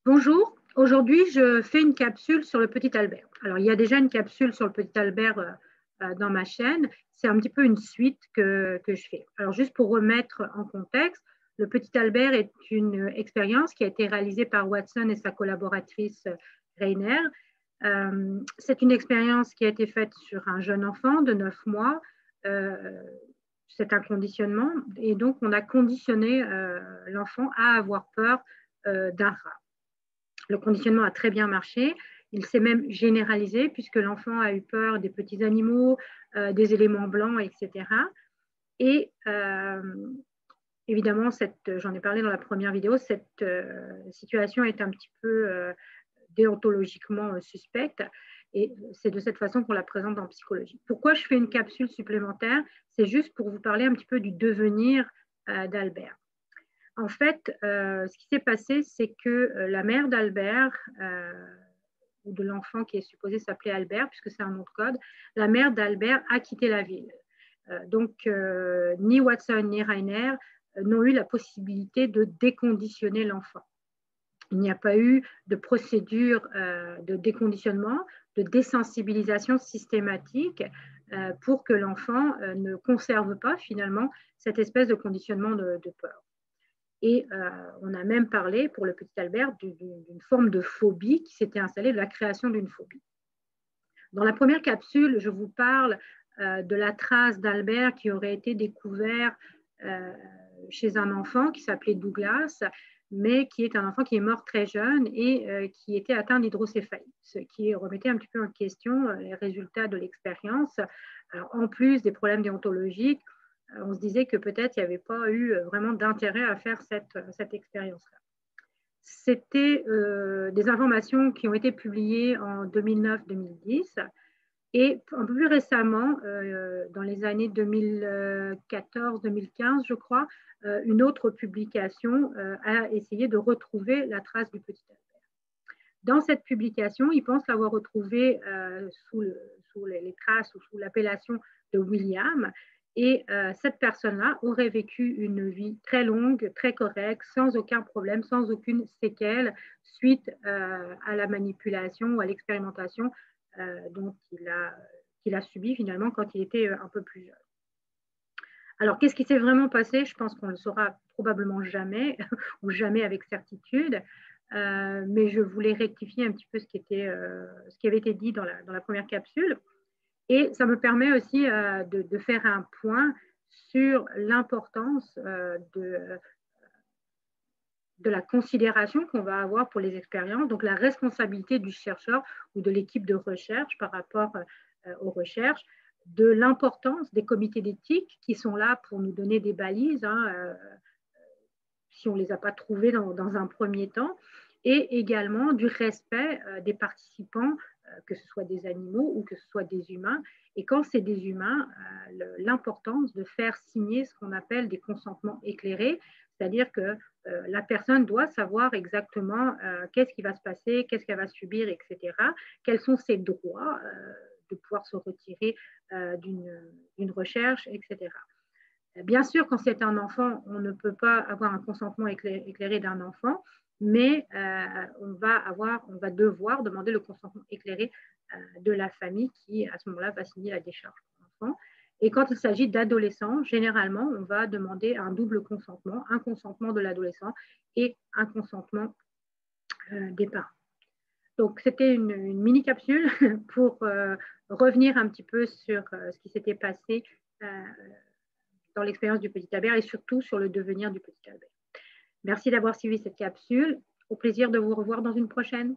Bonjour, aujourd'hui je fais une capsule sur le petit Albert. Alors il y a déjà une capsule sur le petit Albert dans ma chaîne, c'est un petit peu une suite que je fais. Alors juste pour remettre en contexte, le petit Albert est une expérience qui a été réalisée par Watson et sa collaboratrice Rainer. C'est une expérience qui a été faite sur un jeune enfant de 9 mois. Euh, c'est un conditionnement et donc on a conditionné l'enfant à avoir peur d'un rat. Le conditionnement a très bien marché. Il s'est même généralisé puisque l'enfant a eu peur des petits animaux, des éléments blancs, etc. Et évidemment, j'en ai parlé dans la première vidéo, cette situation est un petit peu déontologiquement suspecte. Et c'est de cette façon qu'on la présente en psychologie. Pourquoi je fais une capsule supplémentaire? C'est juste pour vous parler un petit peu du devenir d'Albert. En fait, ce qui s'est passé, c'est que la mère d'Albert, ou de l'enfant qui est supposé s'appeler Albert, puisque c'est un nom de code, la mère d'Albert a quitté la ville. Donc, ni Watson ni Rainer n'ont eu la possibilité de déconditionner l'enfant. Il n'y a pas eu de procédure de déconditionnement, de désensibilisation systématique pour que l'enfant ne conserve pas finalement cette espèce de conditionnement de peur. Et on a même parlé pour le petit Albert d'une forme de phobie qui s'était installée, de la création d'une phobie. Dans la première capsule, je vous parle de la trace d'Albert qui aurait été découvert chez un enfant qui s'appelait Douglas, mais qui est un enfant qui est mort très jeune et qui était atteint d'hydrocéphalie, ce qui remettait un petit peu en question les résultats de l'expérience. En plus des problèmes déontologiques, on se disait que peut-être il n'y avait pas eu vraiment d'intérêt à faire cette expérience-là. C'était des informations qui ont été publiées en 2009-2010 et un peu plus récemment, dans les années 2014-2015, je crois, une autre publication a essayé de retrouver la trace du petit Albert. Dans cette publication, ils pensent l'avoir retrouvé sous les traces ou sous l'appellation de William. Et cette personne-là aurait vécu une vie très longue, très correcte, sans aucun problème, sans aucune séquelle, suite à la manipulation ou à l'expérimentation dont qu'il a subi finalement quand il était un peu plus jeune. Alors, qu'est-ce qui s'est vraiment passé? Je pense qu'on ne le saura probablement jamais, ou jamais avec certitude. Mais je voulais rectifier un petit peu ce qui avait été dit dans la première capsule. Et ça me permet aussi de faire un point sur l'importance de la considération qu'on va avoir pour les expériences, donc la responsabilité du chercheur ou de l'équipe de recherche par rapport aux recherches, de l'importance des comités d'éthique qui sont là pour nous donner des balises, si on ne les a pas trouvées dans un premier temps, et également du respect des participants, que ce soit des animaux ou que ce soit des humains. Et quand c'est des humains, l'importance de faire signer ce qu'on appelle des consentements éclairés, c'est-à-dire que la personne doit savoir exactement qu'est-ce qui va se passer, qu'est-ce qu'elle va subir, etc. Quels sont ses droits de pouvoir se retirer d'une recherche, etc. Bien sûr, quand c'est un enfant, on ne peut pas avoir un consentement éclairé d'un enfant, mais on va devoir demander le consentement éclairé de la famille qui, à ce moment-là, va signer la décharge pour l'enfant. Et quand il s'agit d'adolescents, généralement, on va demander un double consentement, un consentement de l'adolescent et un consentement des parents. Donc, c'était une mini-capsule pour revenir un petit peu sur ce qui s'était passé dans l'expérience du petit Albert et surtout sur le devenir du petit Albert. Merci d'avoir suivi cette capsule. Au plaisir de vous revoir dans une prochaine.